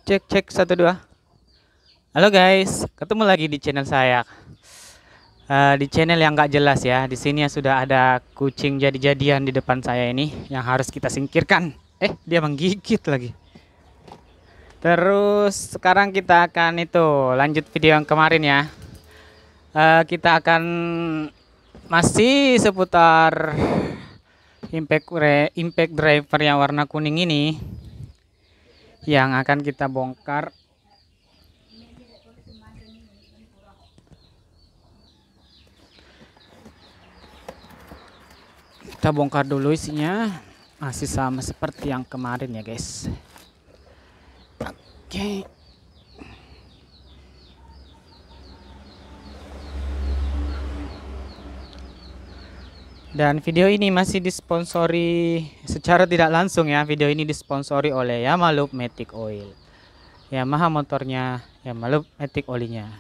Cek cek satu dua. Halo guys, ketemu lagi di channel saya. Di channel yang nggak jelas ya. Di sini sudah ada kucing jadi-jadian di depan saya ini yang harus kita singkirkan. Dia menggigit lagi. Terus sekarang kita akan itu lanjut video yang kemarin ya. Kita akan masih seputar impact driver yang warna kuning ini yang akan kita bongkar. Kita bongkar dulu isinya. Masih sama seperti yang kemarin ya guys. Oke. Dan video ini masih disponsori secara tidak langsung ya. Video ini disponsori oleh Yamaha Matic Oil. Yamaha motornya, Yamaha Matic olinya.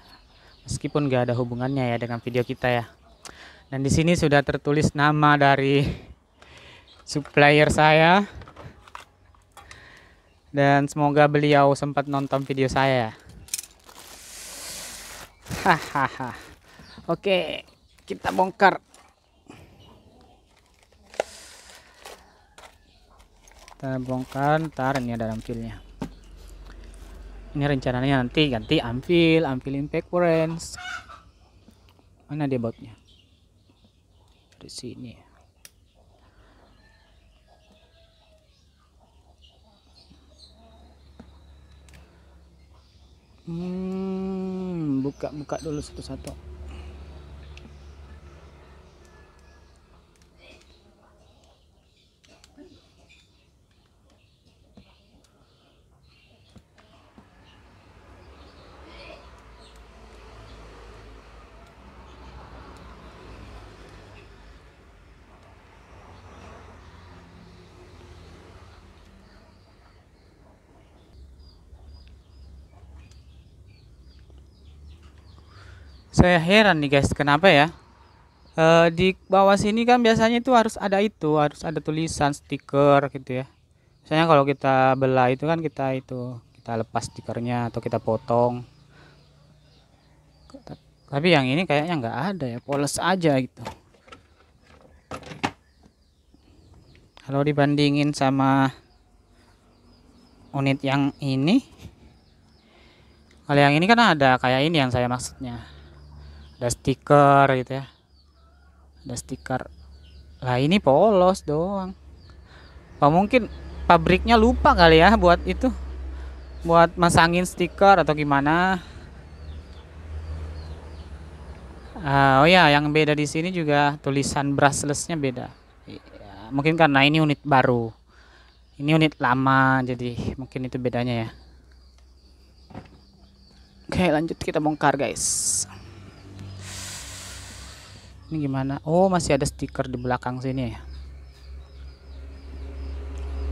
Meskipun gak ada hubungannya ya dengan video kita ya. Dan di sini sudah tertulis nama dari supplier saya. Dan semoga beliau sempat nonton video saya. Hahaha. Oke, kita bongkar. Kita bongkar, ntar ini ada ampilnya. Ini rencananya nanti ganti ampil impact range. Mana dia bautnya? Di sini. Buka dulu satu-satu. Saya heran nih guys, kenapa ya? Di bawah sini kan biasanya itu harus ada tulisan stiker gitu ya. Misalnya kalau kita belah itu kan kita lepas stikernya atau kita potong. Tapi yang ini kayaknya nggak ada ya, polos aja gitu. Kalau dibandingin sama unit yang ini, kalau yang ini kan ada kayak ini yang saya maksudnya. Ada stiker gitu ya, ada stiker lah, ini polos doang. Mungkin pabriknya lupa kali ya buat masangin stiker atau gimana. Oh ya, yang beda di sini juga tulisan brushlessnya beda ya, mungkin karena ini unit baru, ini unit lama, jadi mungkin itu bedanya ya. Oke, lanjut kita bongkar guys. Ini gimana? Oh, masih ada stiker di belakang sini ya.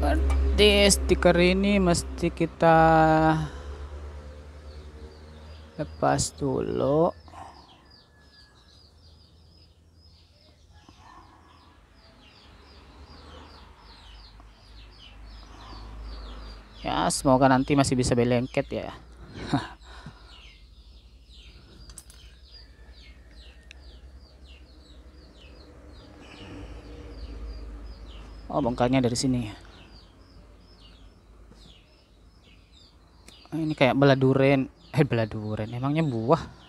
Berarti stiker ini mesti kita lepas dulu. Ya, semoga nanti masih bisa belengket ya. Oh, bongkarnya dari sini. Ini kayak beladuren. Beladuren, emangnya buah?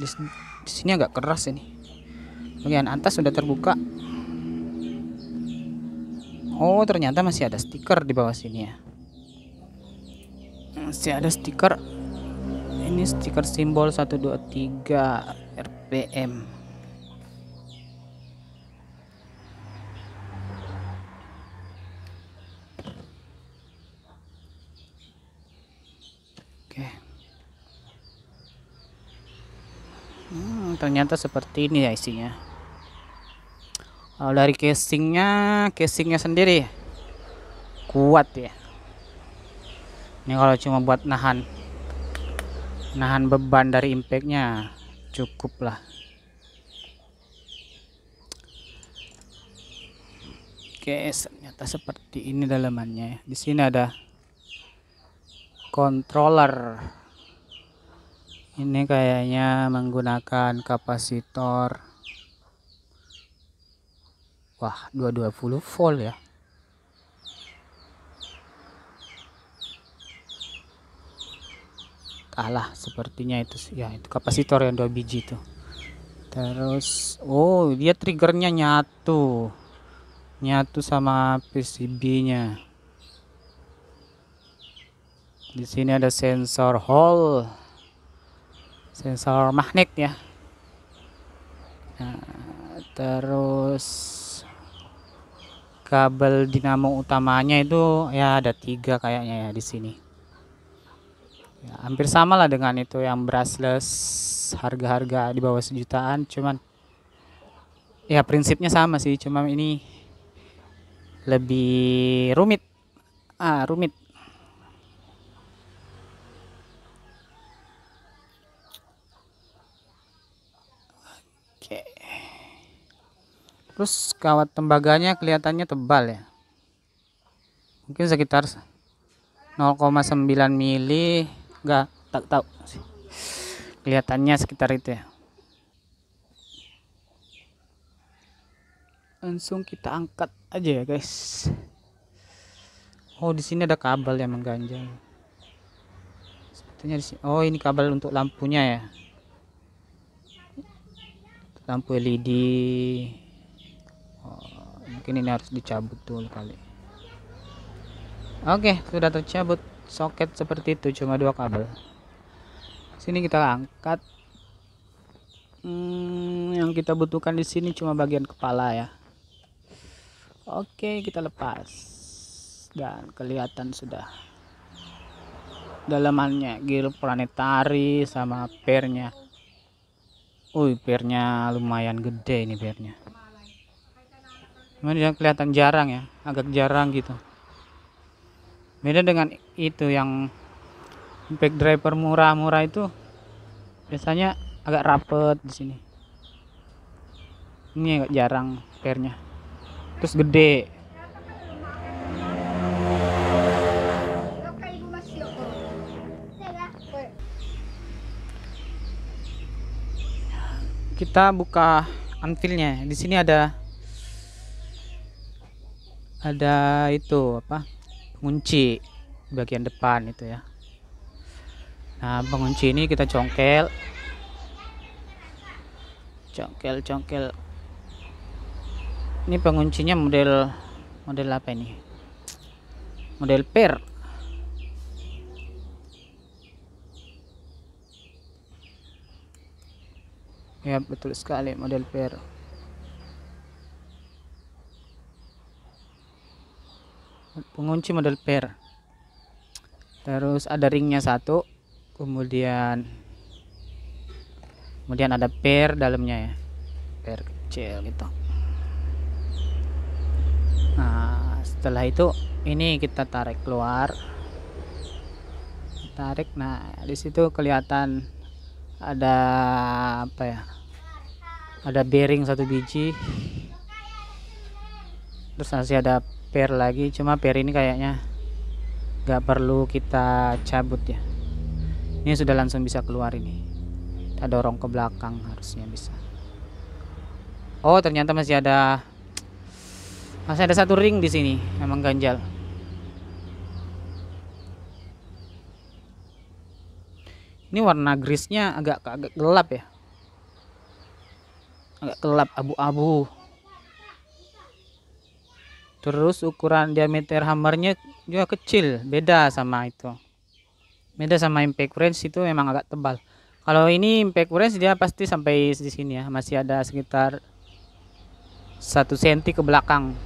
Di sini agak keras ini. Bagian atas sudah terbuka. Oh, ternyata masih ada stiker di bawah sini ya. Masih ada stiker. Ini stiker simbol 123 RPM. Oke. Ternyata seperti ini ya isinya. Kalau dari casingnya sendiri kuat ya. Ini kalau cuma buat nahan beban dari impactnya cukup lah. Oke, ternyata seperti ini dalamannya ya. Di sini ada controller. Ini kayaknya menggunakan kapasitor. Wah, 220 volt ya. Kalah sepertinya itu ya, itu kapasitor yang 2 biji tuh. Terus oh, dia triggernya nyatu sama PCB-nya. Di sini ada sensor Hall, sensor magnet ya. Nah, terus kabel dinamo utamanya itu ya ada 3 kayaknya ya di sini. Ya, hampir sama lah dengan itu yang brushless, harga-harga di bawah sejutaan, cuman ya prinsipnya sama sih, cuma ini lebih rumit. Rumit. Oke. Terus kawat tembaganya kelihatannya tebal ya. Mungkin sekitar 0,9 mili, enggak, tak tahu sih. Kelihatannya sekitar itu ya. Langsung kita angkat aja ya, guys. Oh, di sini ada kabel yang mengganjal. Sepertinya di sini. Oh, ini kabel untuk lampunya ya. Lampu LED. Oh, mungkin ini harus dicabut dulu kali. Oke, sudah tercabut soket seperti itu, cuma 2 kabel. Sini kita angkat. Yang kita butuhkan di sini cuma bagian kepala ya. Oke, kita lepas dan kelihatan sudah dalamannya, gear planetari sama pairnya. Pairnya lumayan gede ini pairnya. Cuman yang kelihatan jarang ya, agak jarang gitu. Beda dengan itu yang impact driver murah-murah itu biasanya agak rapet di sini. Ini agak jarang pairnya. Terus gede. Kita buka anvilnya. Di sini ada itu apa? Pengunci bagian depan itu ya. Nah, pengunci ini kita congkel. Ini penguncinya model apa ini? Model pair. Ya, betul sekali, model pair. Pengunci model pair. Terus ada ringnya 1, kemudian ada pair dalamnya ya, pair kecil gitu. Nah, setelah itu ini kita tarik keluar, nah di situ kelihatan ada apa ya, ada bearing 1 biji, terus masih ada pair lagi, cuma pair ini kayaknya nggak perlu kita cabut ya, ini sudah langsung bisa keluar. Ini kita dorong ke belakang, harusnya bisa. Oh, ternyata masih ada 1 ring di sini, memang ganjal. Ini warna grease-nya agak gelap ya, agak gelap abu-abu. Terus ukuran diameter hammernya juga kecil, beda sama itu, beda sama impact wrench, itu memang agak tebal. Kalau ini impact wrench dia pasti sampai di sini ya, masih ada sekitar 1 cm ke belakang.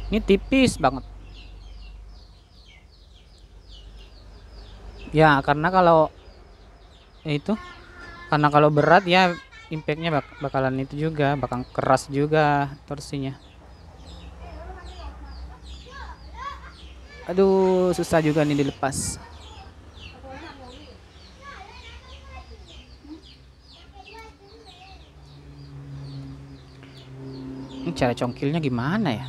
Ini tipis banget ya, karena kalau berat ya impactnya bakalan itu juga, bakal keras juga torsinya. Aduh, susah juga nih dilepas. Ini cara congkilnya gimana ya?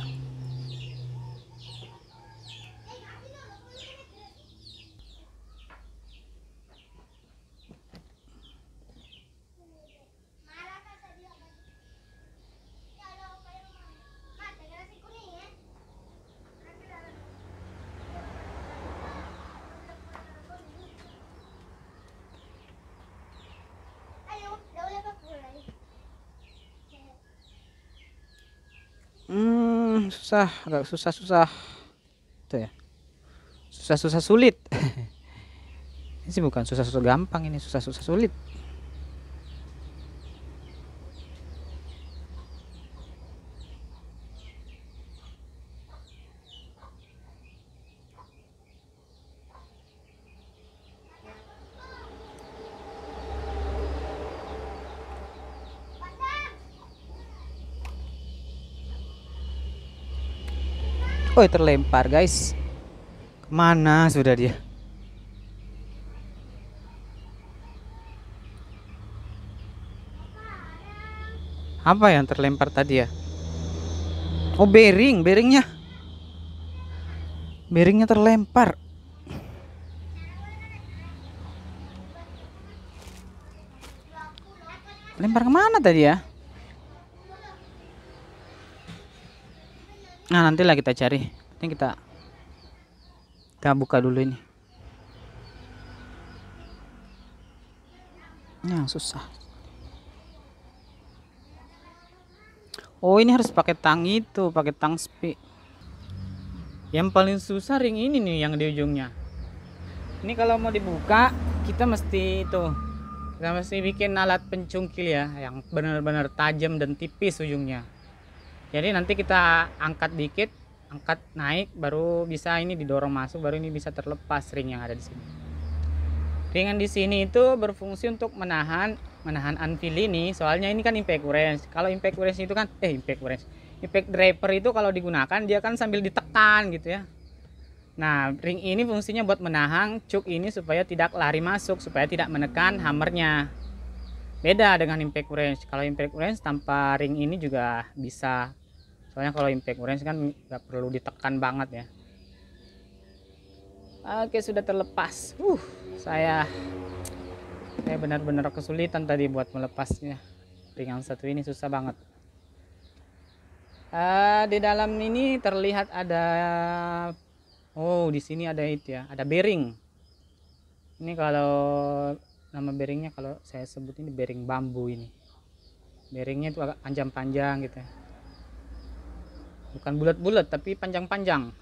Susah, agak susah-susah. Tuh ya. Susah-susah sulit. Ini sih bukan susah-susah gampang, ini susah-susah sulit. Oh, terlempar guys. Kemana sudah dia? Apa yang terlempar tadi ya? Oh, bearingnya terlempar. Lempar kemana tadi ya? Nah, nantilah kita cari. Ini kita buka dulu ini. Ini yang susah. Oh, ini harus pakai tang itu, pakai tang spi. Yang paling susah ring ini nih yang di ujungnya. Ini kalau mau dibuka, kita mesti bikin alat pencungkil ya, yang benar-benar tajam dan tipis ujungnya. Jadi nanti kita angkat dikit, angkat naik, baru bisa ini didorong masuk, baru ini bisa terlepas ring yang ada di sini. Ring yang di sini itu berfungsi untuk menahan anvil ini, soalnya ini kan impact wrench. Kalau impact wrench itu kan impact driver itu kalau digunakan dia kan sambil ditekan gitu ya. Nah, ring ini fungsinya buat menahan cuk ini supaya tidak lari masuk, supaya tidak menekan hammernya. Beda dengan impact wrench. Kalau impact wrench tanpa ring ini juga bisa. Soalnya kalau impact wrench kan nggak perlu ditekan banget ya. Oke, sudah terlepas. Saya benar-benar kesulitan tadi buat melepasnya. Ring yang satu ini susah banget. Di dalam ini terlihat ada, di sini ada itu ya, ada bearing. Ini kalau nama bearingnya, kalau saya sebut ini bearing bambu ini. Bearingnya itu agak panjang-panjang gitu ya. Bukan bulat-bulat tapi panjang-panjang.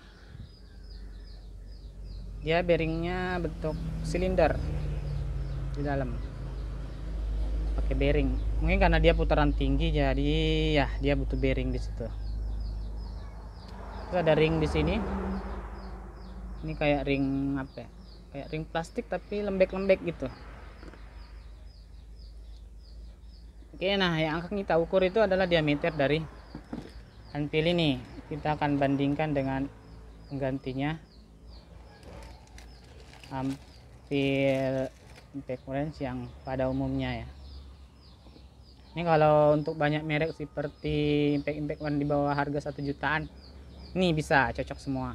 Dia bearingnya bentuk silinder di dalam. Pakai bearing. Mungkin karena dia putaran tinggi jadi ya dia butuh bearing di situ. Terus ada ring di sini. Ini kayak ring apa ya? Kayak ring plastik tapi lembek-lembek gitu. Oke, nah yang akan kita ukur itu adalah diameter dari anvil ini. Kita akan bandingkan dengan penggantinya anvil impact wrench yang pada umumnya ya. Ini kalau untuk banyak merek seperti impact wrench di bawah harga 1 jutaan, ini bisa cocok semua.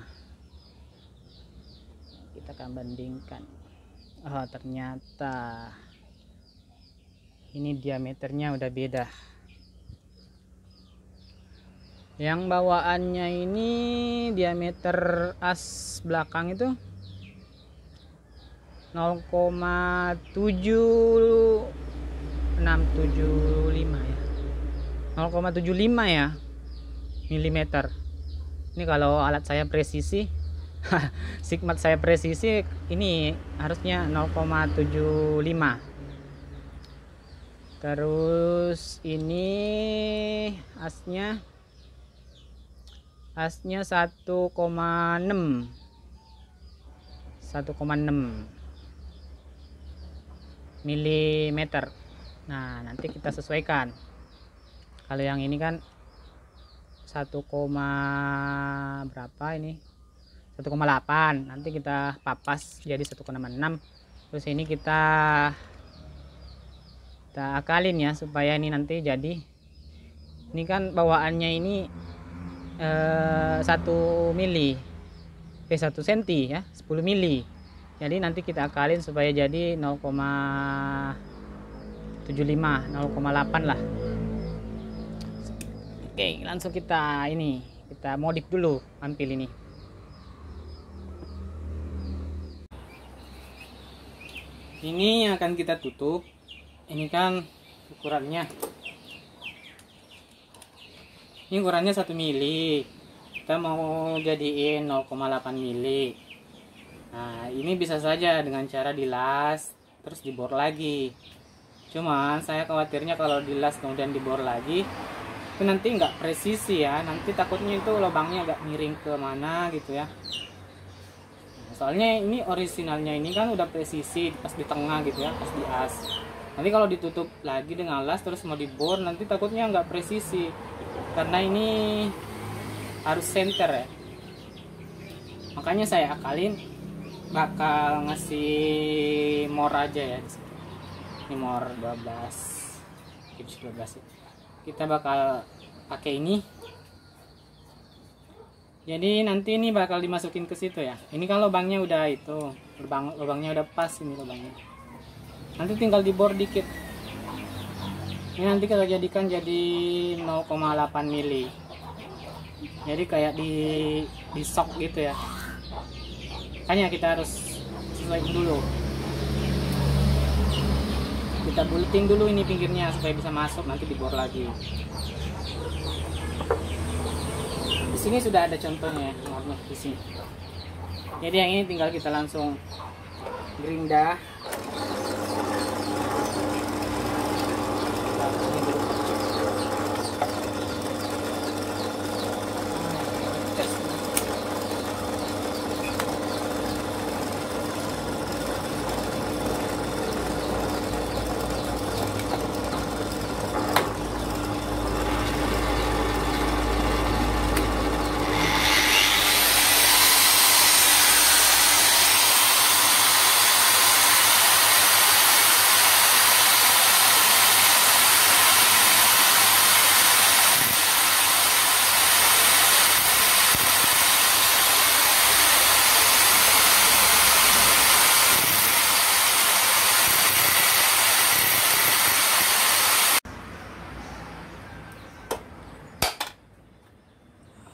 Kita akan bandingkan. Oh, ternyata ini diameternya udah beda. Yang bawaannya ini diameter as belakang itu 0,7675 ya. 0,75 ya milimeter. Ini kalau alat saya presisi Sigmat saya presisi ini harusnya 0,75. Terus ini asnya 1,6 milimeter. Nah, nanti kita sesuaikan. Kalau yang ini kan 1, berapa ini, 1,8, nanti kita papas jadi 1,6. Terus ini kita akalin ya, supaya ini nanti jadi, ini kan bawaannya ini 1 mili 1 cm ya, 10 mili. Jadi nanti kita akalin supaya jadi 0,75, 0,8 lah. Oke, langsung kita modif dulu ampil ini. Ini yang akan kita tutup. Ini kan ukurannya. Ini ukurannya 1 mili. Kita mau jadiin 0,8 mili. Nah, ini bisa saja dengan cara dilas terus dibor lagi. Cuman saya khawatirnya kalau dilas kemudian dibor lagi itu nanti nggak presisi ya, nanti takutnya itu lubangnya agak miring ke mana gitu ya. Soalnya ini orisinalnya ini kan udah presisi pas di tengah gitu ya, pas di as. Nanti kalau ditutup lagi dengan las terus mau dibor, nanti takutnya nggak presisi karena ini harus center ya. Makanya saya akalin bakal ngasih mor aja ya. Ini mor 12 gips 12 ya. Kita bakal pakai ini. Jadi nanti ini bakal dimasukin ke situ ya. Ini kan lubangnya udah itu, lubangnya udah pas ini lubangnya. Nanti tinggal dibor dikit. Ini nanti kita jadikan jadi 0,8 mili. Jadi kayak di sok gitu ya. Makanya kita harus sesuaikan dulu. Kita buletin dulu ini pinggirnya supaya bisa masuk, nanti dibor lagi. Di sini sudah ada contohnya ya, mornya di sini. Jadi yang ini tinggal kita langsung gerinda.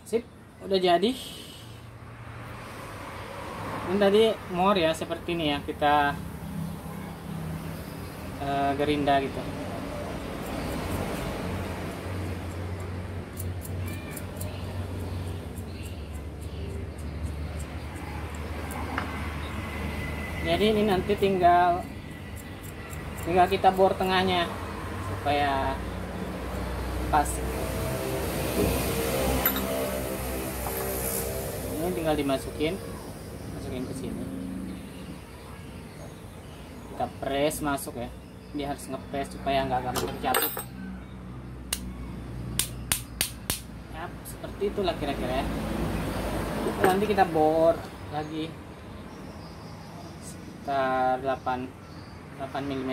Sip, udah jadi. Ini tadi mor ya, seperti ini ya, kita gerinda gitu. Jadi ini nanti tinggal kita bor tengahnya supaya pas. Ini tinggal masukin ke sini. Kita press masuk ya. Dia harus ngepres supaya nggak gampang tercabut. Ya, seperti itulah kira-kira ya. Nanti kita bor lagi sekitar 8 mm.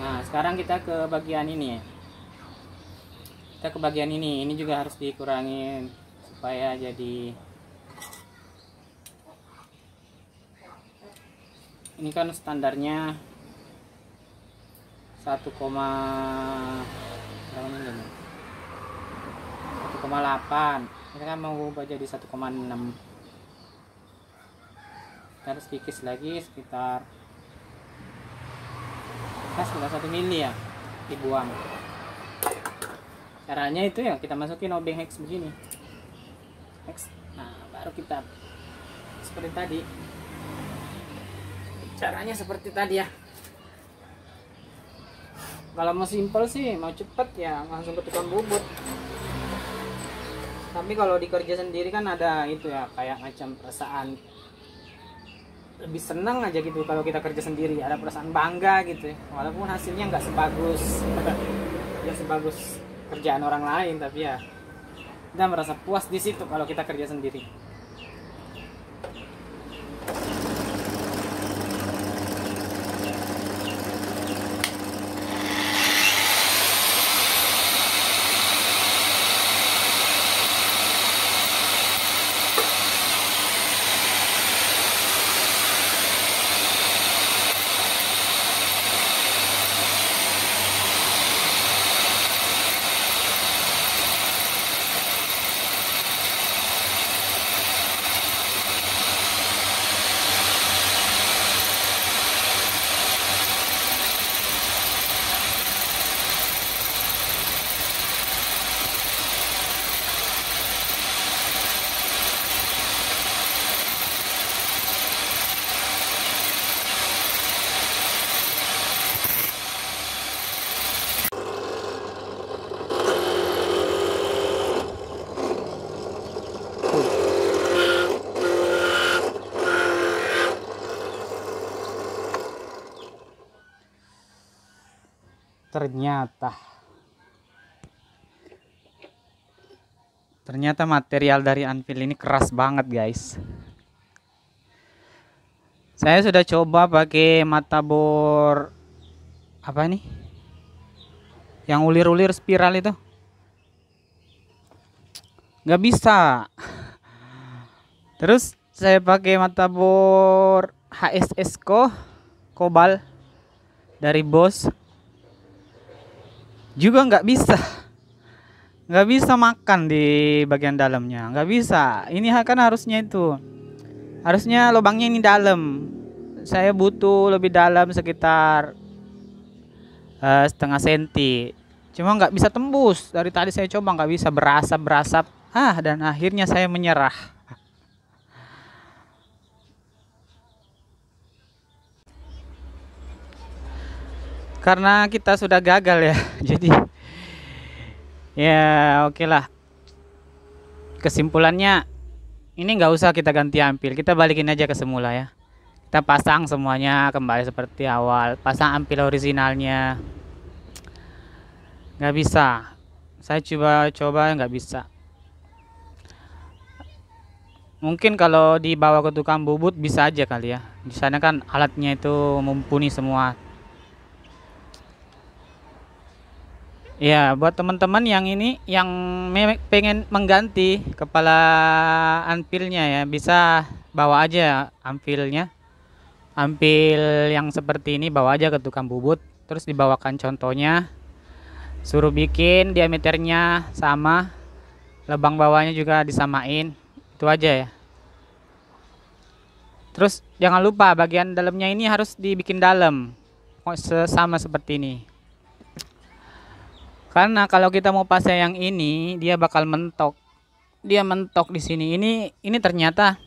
Nah, sekarang kita ke bagian ini ya. Kita ke bagian ini juga harus dikurangin supaya jadi, ini kan standarnya 1,8. Kita kan mau ubah jadi 1,6. Kita harus kikis lagi sekitar 1 mili ya, dibuang. Caranya itu ya, kita masukin obeng hex begini. Nah, baru kita seperti tadi. Caranya seperti tadi ya. Kalau mau simple sih, mau cepet ya langsung ke tukang bubut. Tapi kalau dikerja sendiri kan ada itu ya, kayak macam perasaan lebih senang aja gitu kalau kita kerja sendiri, ada perasaan bangga gitu ya, walaupun hasilnya nggak sebagus ya sebagus kerjaan orang lain, tapi ya kita merasa puas di situ kalau kita kerja sendiri. Ternyata material dari anvil ini keras banget guys. Saya sudah coba pakai mata bor apa nih, yang ulir-ulir spiral itu, nggak bisa. Terus saya pakai mata bor HSS Kobal dari Bosch, juga nggak bisa makan di bagian dalamnya, nggak bisa. Ini kan harusnya lubangnya ini dalam, saya butuh lebih dalam sekitar setengah senti, cuma nggak bisa tembus. Dari tadi saya coba nggak bisa, berasap dan akhirnya saya menyerah. Karena kita sudah gagal ya, jadi ya oke lah. Kesimpulannya ini nggak usah kita ganti ampil, kita balikin aja ke semula ya. Kita pasang semuanya kembali seperti awal, pasang ampil originalnya. Nggak bisa, saya coba nggak bisa. Mungkin kalau dibawa ke tukang bubut bisa aja kali ya, di sana kan alatnya itu mumpuni semua. Ya, buat teman-teman yang pengen mengganti kepala ampilnya ya, bisa bawa aja ampil yang seperti ini, bawa aja ke tukang bubut, terus dibawakan contohnya, suruh bikin diameternya sama, lubang bawahnya juga disamain, itu aja ya. Terus jangan lupa bagian dalamnya ini harus dibikin dalam, sama seperti ini. Karena kalau kita mau pasang yang ini, dia bakal mentok. Dia mentok di sini. Ini ternyata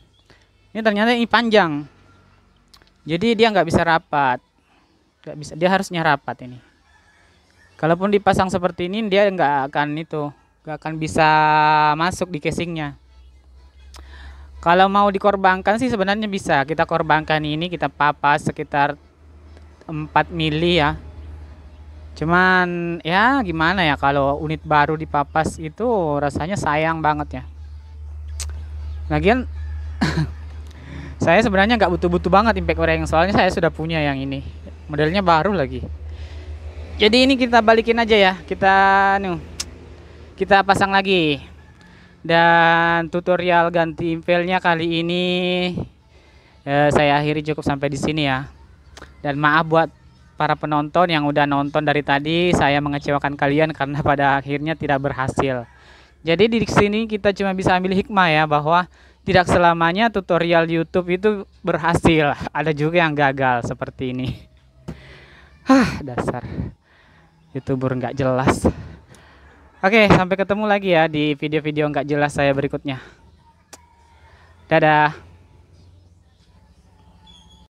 ini panjang. Jadi dia nggak bisa rapat. Nggak bisa. Dia harusnya rapat ini. Kalaupun dipasang seperti ini, dia nggak akan bisa masuk di casingnya. Kalau mau dikorbankan sih sebenarnya bisa. Kita korbankan ini, kita papas sekitar 4 mili ya. Cuman ya gimana ya, kalau unit baru dipapas itu rasanya sayang banget ya. Lagian saya sebenarnya nggak butuh-butuh banget impact ring, soalnya saya sudah punya yang ini, modelnya baru lagi. Jadi ini kita balikin aja ya, kita pasang lagi. Dan tutorial ganti impelnya kali ini saya akhiri cukup sampai di sini ya. Dan maaf buat para penonton yang udah nonton dari tadi, saya mengecewakan kalian karena pada akhirnya tidak berhasil. Jadi di sini kita cuma bisa ambil hikmah ya, bahwa tidak selamanya tutorial YouTube itu berhasil, ada juga yang gagal seperti ini. Dasar YouTuber nggak jelas. Oke, sampai ketemu lagi ya di video-video nggak jelas saya berikutnya. Dadah.